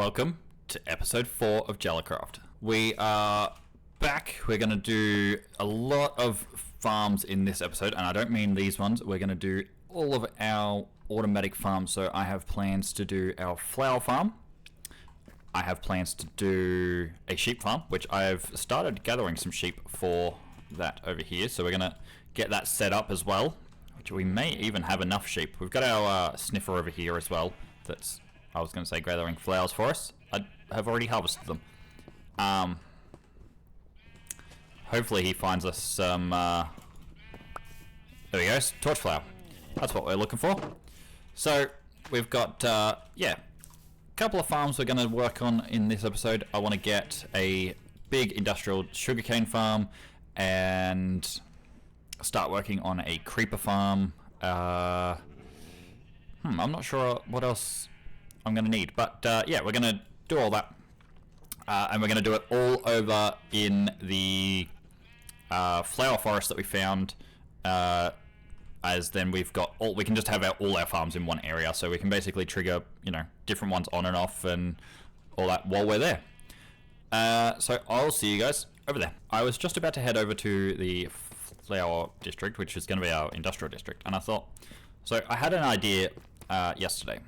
Welcome to episode 4 of JalaCraft. We are back. We're going to do a lot of farms in this episode, and I don't mean these ones. We're going to do all of our automatic farms. So I have plans to do our flower farm. I have plans to do a sheep farm, which I've started gathering some sheep for that over here. So we're going to get that set up as well, which we may even have enough sheep. We've got our sniffer over here as well. That's, I was going to say, gathering flowers for us. I have already harvested them. Hopefully he finds us some, there we go, torch flower. That's what we're looking for. So we've got, yeah, a couple of farms we're going to work on in this episode. I want to get a big industrial sugarcane farm and start working on a creeper farm. I'm not sure what else I'm going to need, but yeah, we're going to do all that. And we're going to do it all over in the flower forest that we found. As then we've got all, we can just have all our farms in one area, so we can basically trigger, you know, different ones on and off and all that while we're there. So I'll see you guys over there. I was just about to head over to the flower district, which is going to be our industrial district, and I thought, so I had an idea yesterday.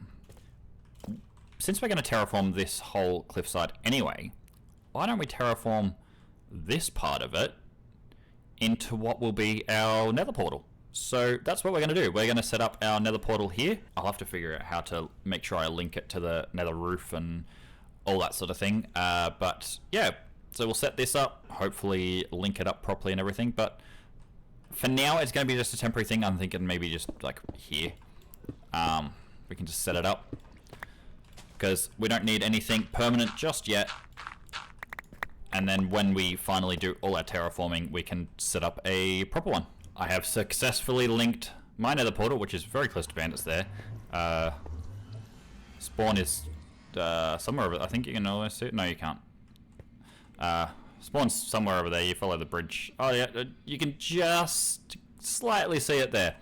Since we're going to terraform this whole cliffside anyway, why don't we terraform this part of it into what will be our nether portal? So that's what we're going to do. We're going to set up our nether portal here. I'll have to figure out how to make sure I link it to the nether roof and all that sort of thing. But yeah, so we'll set this up, hopefully link it up properly and everything. But for now, it's going to be just a temporary thing. I'm thinking maybe just like here. We can just set it up, because we don't need anything permanent just yet. And then when we finally do all our terraforming, we can set up a proper one. I have successfully linked my nether portal, which is very close to Bandit's there. Spawn is somewhere over there. I think you can always see it. No, you can't. Spawn's somewhere over there. You follow the bridge. Oh yeah, you can just slightly see it there.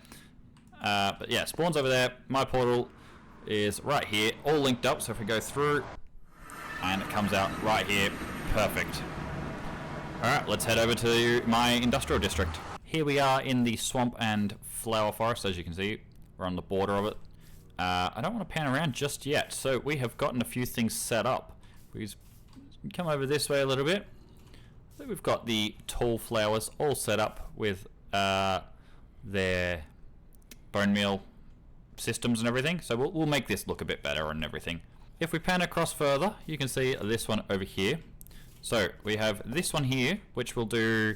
But yeah, Spawn's over there. My portal is right here, all linked up. So if we go through, and it comes out right here, perfect. Alright, let's head over to my industrial district. Here we are in the swamp and flower forest, as you can see. We're on the border of it. I don't want to pan around just yet, so we have gotten a few things set up. We come over this way a little bit. So we've got the tall flowers all set up with their bone meal systems and everything, so we'll make this look a bit better and everything. If we pan across further, you can see this one over here. So we have this one here, which will do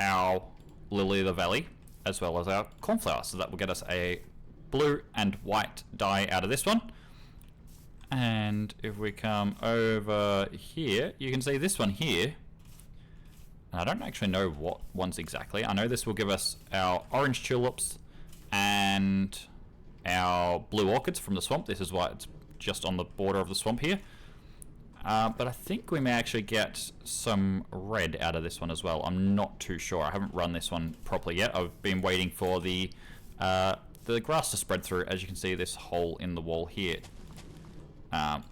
our lily of the valley as well as our cornflower, so that will get us a blue and white dye out of this one. And if we come over here, you can see this one here, and I don't actually know what ones exactly. I know this will give us our orange tulips and our blue orchids from the swamp. This is why it's just on the border of the swamp here. But I think we may actually get some red out of this one as well. I'm not too sure. I haven't run this one properly yet. I've been waiting for the grass to spread through. As you can see, this hole in the wall here,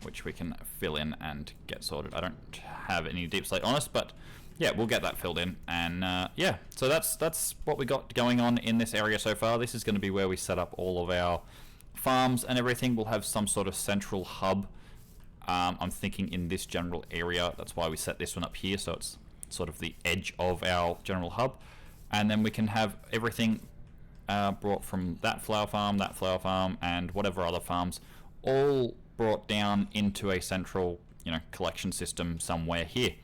which we can fill in and get sorted. I don't have any deep slate on us, but yeah, we'll get that filled in. And yeah, so that's what we got going on in this area so far. This is going to be where we set up all of our farms and everything. We'll have some sort of central hub. I'm thinking in this general area. That's why we set this one up here, so it's sort of the edge of our general hub. And then we can have everything brought from that flower farm, and whatever other farms, all brought down into a central, you know, collection system somewhere here.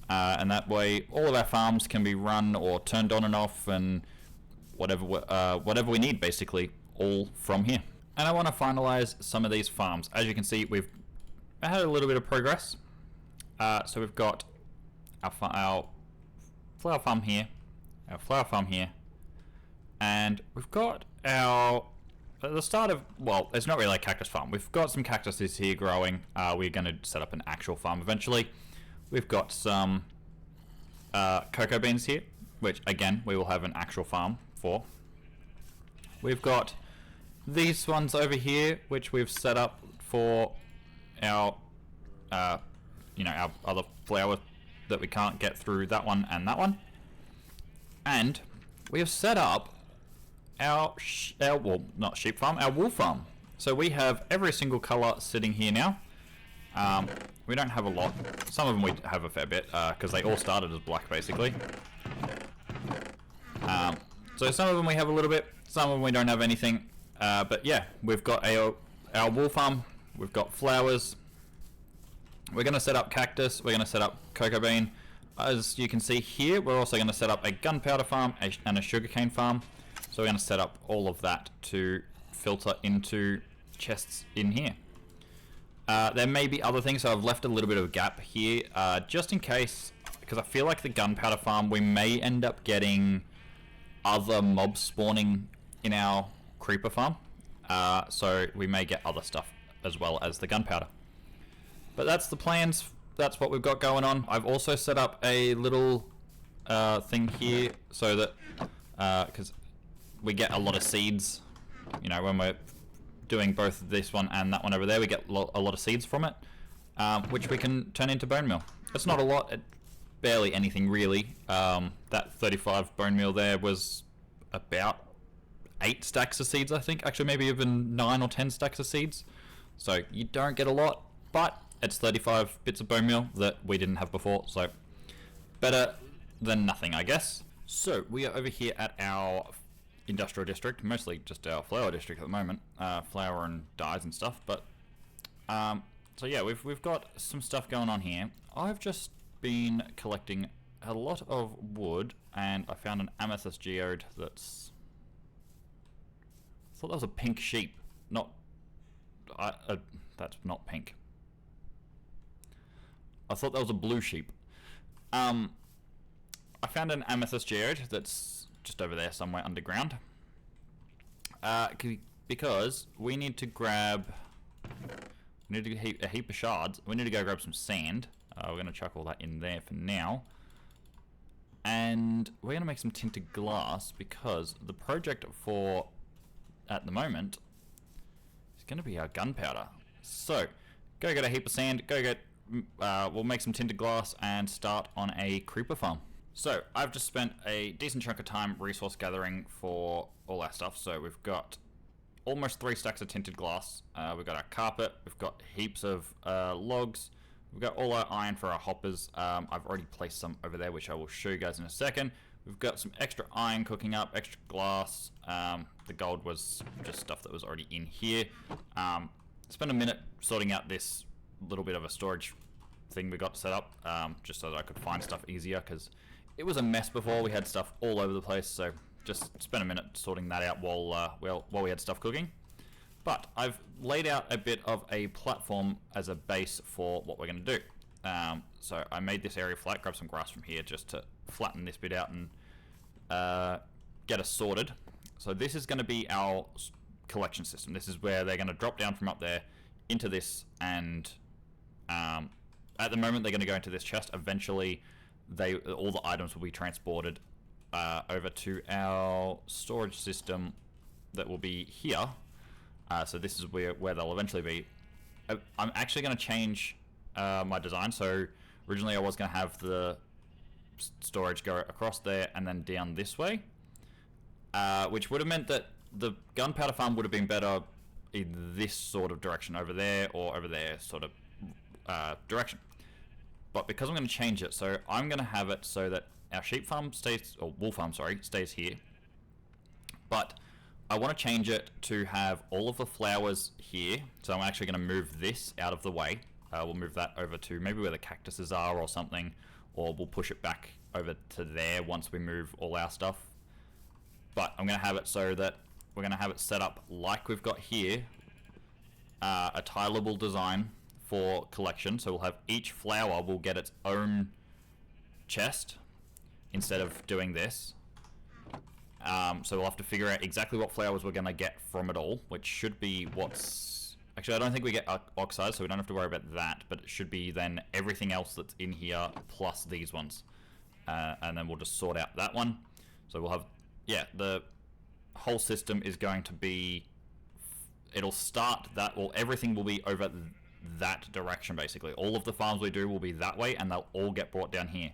And that way, all of our farms can be run or turned on and off, and whatever we need, basically, all from here. And I want to finalize some of these farms. As you can see, we've had a little bit of progress. So we've got our flower farm here, our flower farm here, and we've got our, at the start of, well, it's not really a cactus farm. We've got some cactuses here growing. We're going to set up an actual farm eventually. We've got some cocoa beans here, which again, we will have an actual farm for. We've got these ones over here, which we've set up for our you know, our other flower that we can't get through that one and that one. And we have set up our well, not sheep farm, our wool farm. So we have every single color sitting here now. We don't have a lot. Some of them we have a fair bit, because they all started as black, basically. So some of them we have a little bit, some of them we don't have anything. But yeah, we've got our wool farm, we've got flowers. We're going to set up cactus, we're going to set up cocoa bean. As you can see here, we're also going to set up a gunpowder farm and a sugarcane farm. So we're going to set up all of that to filter into chests in here. There may be other things, so I've left a little bit of a gap here, just in case, because I feel like the gunpowder farm, we may end up getting other mobs spawning in our creeper farm. So we may get other stuff as well as the gunpowder. But that's the plans. That's what we've got going on. I've also set up a little thing here so that, because we get a lot of seeds, you know, when we're doing both this one and that one over there, we get a lot of seeds from it, which we can turn into bone meal. It's not a lot, barely anything really. That 35 bone meal there was about 8 stacks of seeds, I think. Actually, maybe even 9 or 10 stacks of seeds. So you don't get a lot, but it's 35 bits of bone meal that we didn't have before, so better than nothing, I guess. So we are over here at our industrial district, mostly just our flower district at the moment, flower and dyes and stuff. But so yeah, we've got some stuff going on here. I've just been collecting a lot of wood, and I found an amethyst geode that's, I thought that was a pink sheep, not that's not pink. I thought that was a blue sheep. I found an amethyst geode that's just over there somewhere underground. Because we need to grab, a heap of shards. We need to go grab some sand. We're going to chuck all that in there for now. And we're going to make some tinted glass, because the project for, at the moment, is going to be our gunpowder. So, go get a heap of sand, we'll make some tinted glass and start on a creeper farm. So, I've just spent a decent chunk of time resource gathering for all our stuff. So, we've got almost 3 stacks of tinted glass. We've got our carpet, we've got heaps of logs, we've got all our iron for our hoppers. I've already placed some over there, which I will show you guys in a second. We've got some extra iron cooking up, extra glass. The gold was just stuff that was already in here. Spent a minute sorting out this little bit of a storage thing we got set up, just so that I could find stuff easier, because it was a mess before. We had stuff all over the place, so just spent a minute sorting that out while we had stuff cooking. But I've laid out a bit of a platform as a base for what we're going to do. So I made this area flat, grabbed some grass from here just to flatten this bit out and get us sorted. So this is going to be our collection system. This is where they're going to drop down from up there into this, and at the moment they're going to go into this chest. Eventually all the items will be transported over to our storage system that will be here. So this is where they'll eventually be. I'm actually going to change my design. So originally I was going to have the storage go across there and then down this way, which would have meant that the gunpowder farm would have been better in this sort of direction over there, or over there sort of direction. But because I'm going to change it, so I'm going to have it so that our sheep farm stays, or wool farm, sorry, stays here. But I want to change it to have all of the flowers here. So I'm actually going to move this out of the way. We'll move that over to maybe where the cactuses are or something, or we'll push it back over to there once we move all our stuff. But I'm going to have it so that we're going to have it set up like we've got here, a tileable design for collection. So we'll have each flower will get its own chest instead of doing this. So we'll have to figure out exactly what flowers we're going to get from it all, which should be what's... Actually, I don't think we get oxide, so we don't have to worry about that, but it should be then everything else that's in here plus these ones. And then we'll just sort out that one. So we'll have... Yeah, the whole system is going to be... It'll start that... Well, everything will be over that direction, basically. All of the farms we do will be that way, and they'll all get brought down here.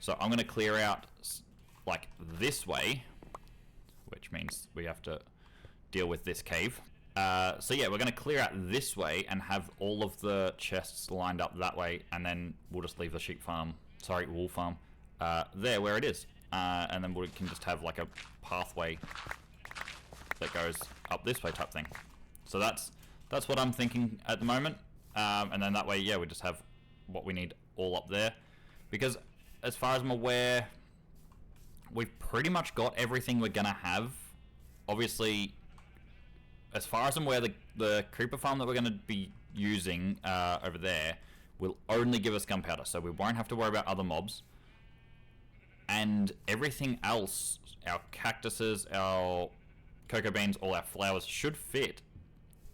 So I'm going to clear out, like, this way, which means we have to deal with this cave. So yeah, we're going to clear out this way and have all of the chests lined up that way, and then we'll just leave the sheep farm, sorry, wool farm, there where it is. And then we can just have like a pathway that goes up this way type thing. So that's what I'm thinking at the moment. And then that way, yeah, we just have what we need all up there. Because as far as I'm aware, we've pretty much got everything we're going to have. Obviously, as far as I'm aware, the creeper farm that we're going to be using over there will only give us gunpowder. So we won't have to worry about other mobs. And everything else, our cactuses, our cocoa beans, all our flowers should fit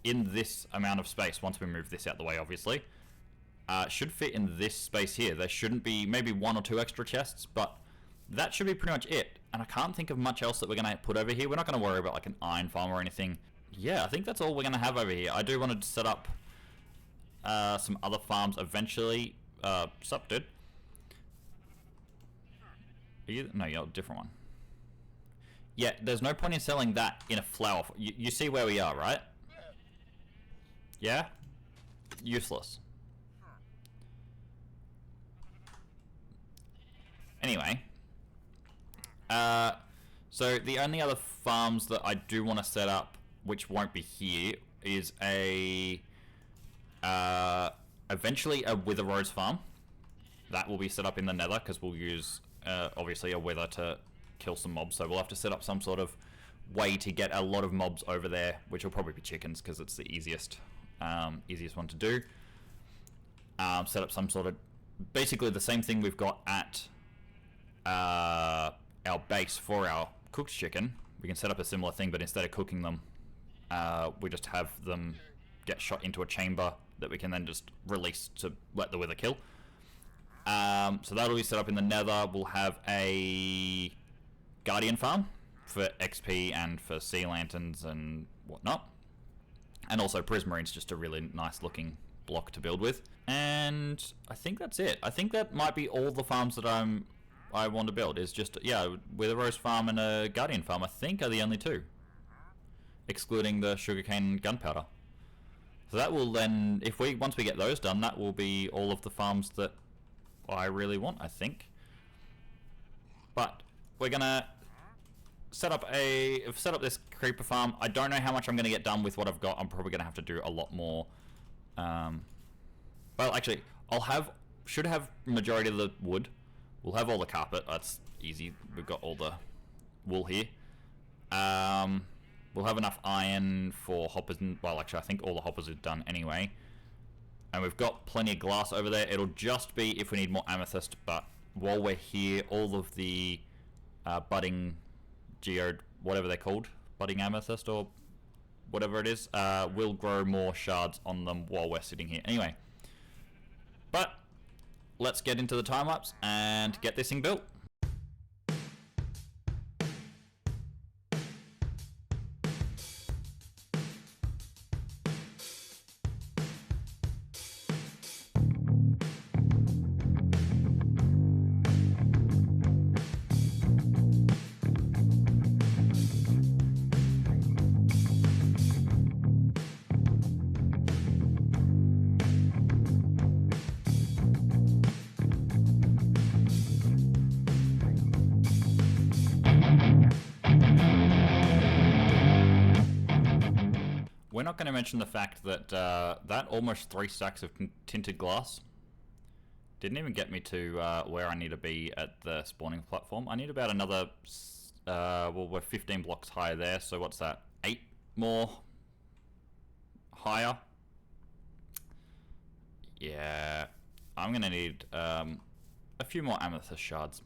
in this amount of space. Once we move this out the way, obviously. Should fit in this space here. There shouldn't be maybe 1 or 2 extra chests, but that should be pretty much it. And I can't think of much else that we're going to put over here. We're not going to worry about like an iron farm or anything. Yeah, I think that's all we're going to have over here. I do want to set up some other farms eventually. Sup, dude? No, you're a different one. Yeah, there's no point in selling that in a flower. You see where we are, right? Yeah? Useless. Anyway. So the only other farms that I do want to set up, which won't be here, is eventually a wither rose farm. That will be set up in the nether, because we'll use obviously a wither to kill some mobs, so we'll have to set up some sort of way to get a lot of mobs over there, which will probably be chickens because it's the easiest one to do. Set up some sort of, basically the same thing we've got at our base for our cooked chicken. We can set up a similar thing, but instead of cooking them, we just have them get shot into a chamber that we can then just release to let the wither kill. So that'll be set up in the nether. We'll have a guardian farm for XP and for sea lanterns and whatnot. And also prismarine's just a really nice looking block to build with. And I think that's it. I think that might be all the farms that I want to build. Is just, yeah, with a rose farm and a guardian farm, I think are the only 2. Excluding the sugarcane and gunpowder. So that will then, once we get those done, that will be all of the farms that I really want, I think. But we're gonna set up this creeper farm. I don't know how much I'm gonna get done with what I've got. I'm probably gonna have to do a lot more. Well, actually, should have majority of the wood. We'll have all the carpet. That's easy. We've got all the wool here. We'll have enough iron for hoppers. Well, actually, I think all the hoppers are done anyway. And we've got plenty of glass over there. It'll just be if we need more amethyst, but while we're here, all of the budding geode, whatever they're called, budding amethyst or whatever it is, will grow more shards on them while we're sitting here. Anyway, but let's get into the time lapse and get this thing built. We're not going to mention the fact that that almost 3 stacks of tinted glass didn't even get me to where I need to be at the spawning platform. I need about another, well, we're 15 blocks higher there, so what's that? 8 more higher? Yeah, I'm going to need a few more amethyst shards.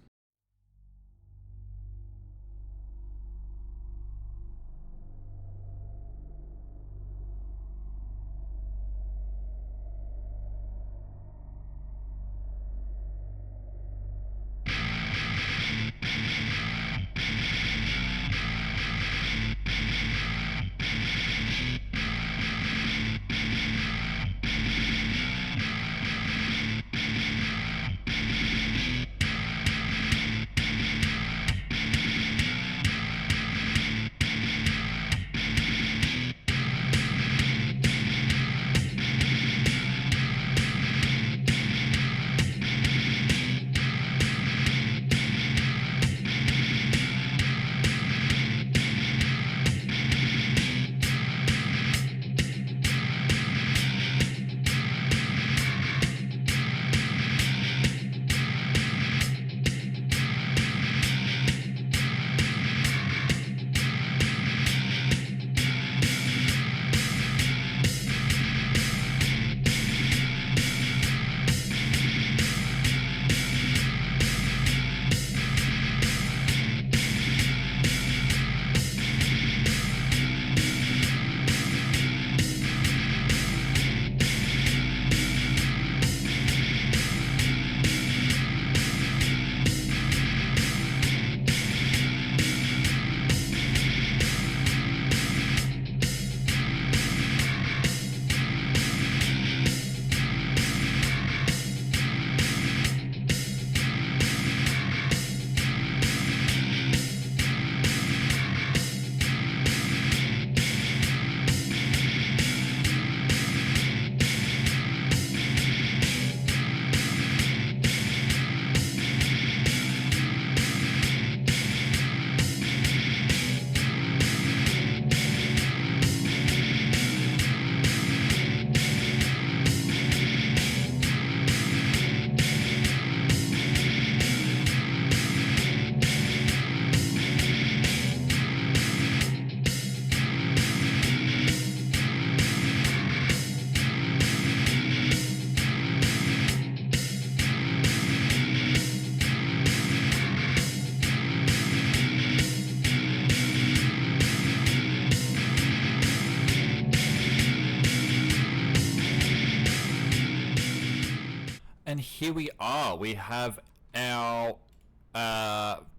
here we are. We have our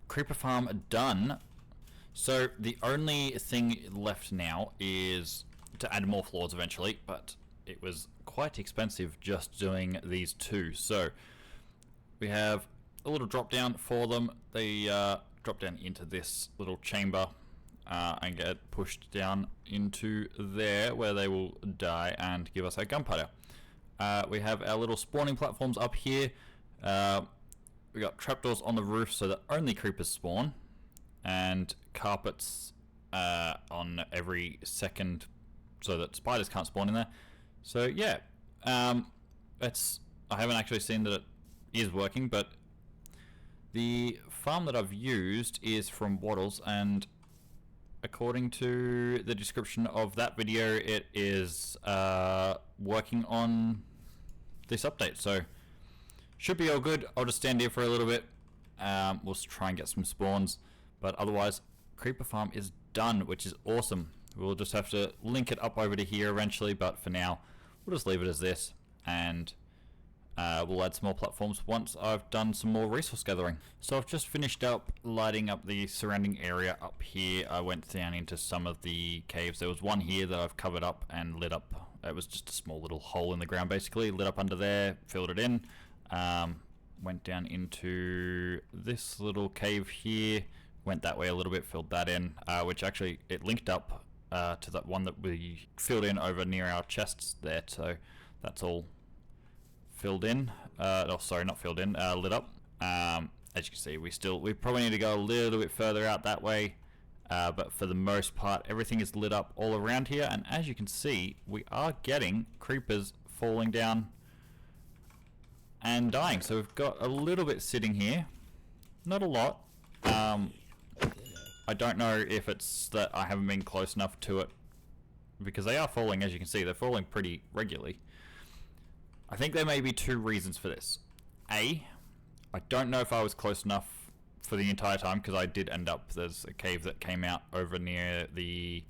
creeper farm done. So the only thing left now is to add more floors eventually, but it was quite expensive just doing these two. So we have a little drop down for them. They drop down into this little chamber and get pushed down into there, where they will die and give us our gunpowder. We have our little spawning platforms up here. We got trapdoors on the roof so that only creepers spawn, and carpets on every second so that spiders can't spawn in there. So yeah, I haven't actually seen that it is working, but the farm that I've used is from Waddles, and according to the description of that video, it is working on this update, so should be all good. I'll just stand here for a little bit. We'll try and get some spawns, but otherwise creeper farm is done, which is awesome. We'll just have to link it up over to here eventually, but for now we'll just leave it as this, and we'll add some more platforms once I've done some more resource gathering. So I've just finished up lighting up the surrounding area up here. I went down into some of the caves. There was one here that I've covered up and lit up. It was just a small little hole in the ground basically, lit up under there, filled it in. Went down into this little cave here, went that way a little bit, filled that in, which actually it linked up to that one that we filled in over near our chests there, so that's all filled in. Oh, sorry, not filled in, lit up. As you can see, we probably need to go a little bit further out that way, but for the most part everything is lit up all around here, and as you can see we are getting creepers falling down and dying. So we've got a little bit sitting here, not a lot. I don't know if it's that I haven't been close enough to it, because they are falling. As you can see, they're falling pretty regularly. I think there may be two reasons for this. A, I don't know if I was close enough for the entire time, because I did end up, there's a cave that came out over near the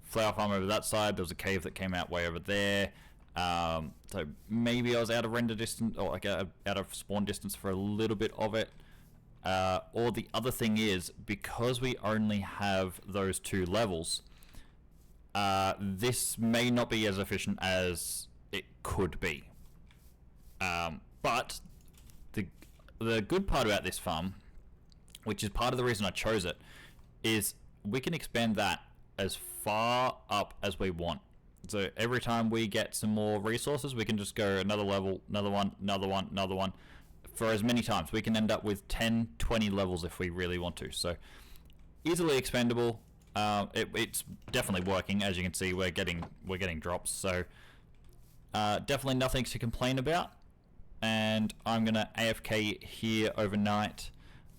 flower farm over that side. There was a cave that came out way over there. So maybe I was out of render distance, or like out of spawn distance for a little bit of it. Or the other thing is, because we only have those two levels, this may not be as efficient as it could be. But the good part about this farm, which is part of the reason I chose it, is we can expand that as far up as we want. So every time we get some more resources, we can just go another level, another one, another one, another one, for as many times. We can end up with 10, 20 levels if we really want to. So easily expandable. It's definitely working. As you can see, we're getting drops. So definitely nothing to complain about. And I'm gonna AFK here overnight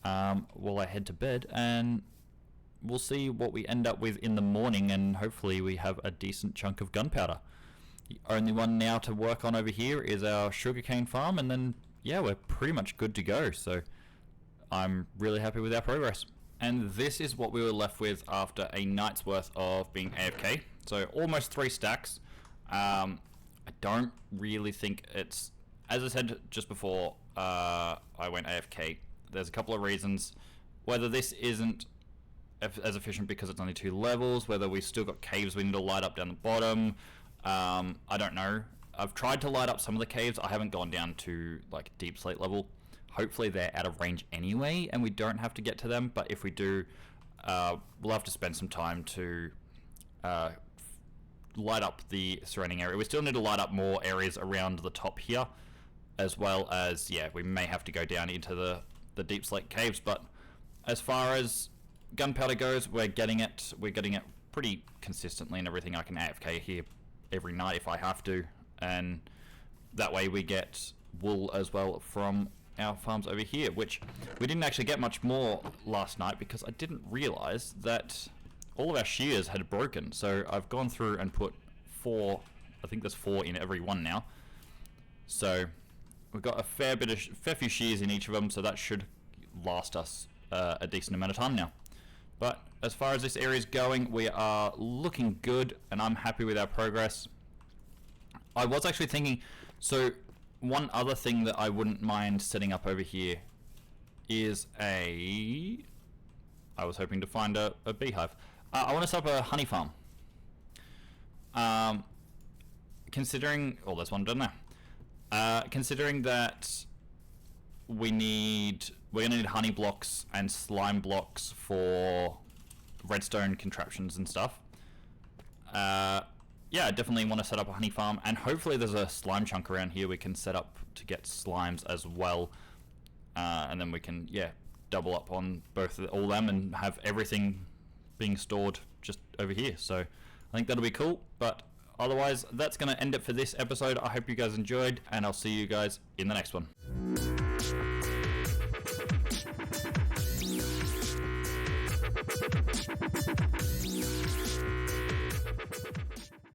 while I head to bed, and we'll see what we end up with in the morning, and hopefully we have a decent chunk of gunpowder. The only one now to work on over here is our sugarcane farm, and then yeah, we're pretty much good to go. So I'm really happy with our progress. And this is what we were left with after a night's worth of being AFK. So almost 3 stacks. I don't really think it's, as I said just before I went AFK, there's a couple of reasons. Whether this isn't as efficient because it's only 2 levels, whether we've still got caves we need to light up down the bottom, I don't know. I've tried to light up some of the caves. I haven't gone down to like deep slate level. Hopefully they're out of range anyway and we don't have to get to them, but if we do, we'll have to spend some time to light up the surrounding area. We still need to light up more areas around the top here, as well as, yeah, we may have to go down into the deep slate caves. But as far as gunpowder goes, we're getting it pretty consistently and everything. I can AFK here every night if I have to, and that way we get wool as well from our farms over here, which we didn't actually get much more last night because I didn't realize that all of our shears had broken. So I've gone through and put 4, I think there's 4 in every one now, so we've got a fair few shears in each of them, so that should last us a decent amount of time now. But as far as this area is going, we are looking good, and I'm happy with our progress. I was actually thinking, so one other thing that I wouldn't mind setting up over here is I was hoping to find a beehive. I want to set up a honey farm. Considering, oh, there's one done now. Considering that we're gonna need honey blocks and slime blocks for redstone contraptions and stuff. Yeah, I definitely want to set up a honey farm, and hopefully there's a slime chunk around here we can set up to get slimes as well. And then we can, yeah, double up on all them and have everything being stored just over here. So I think that'll be cool, but otherwise that's going to end it for this episode. I hope you guys enjoyed, and I'll see you guys in the next one.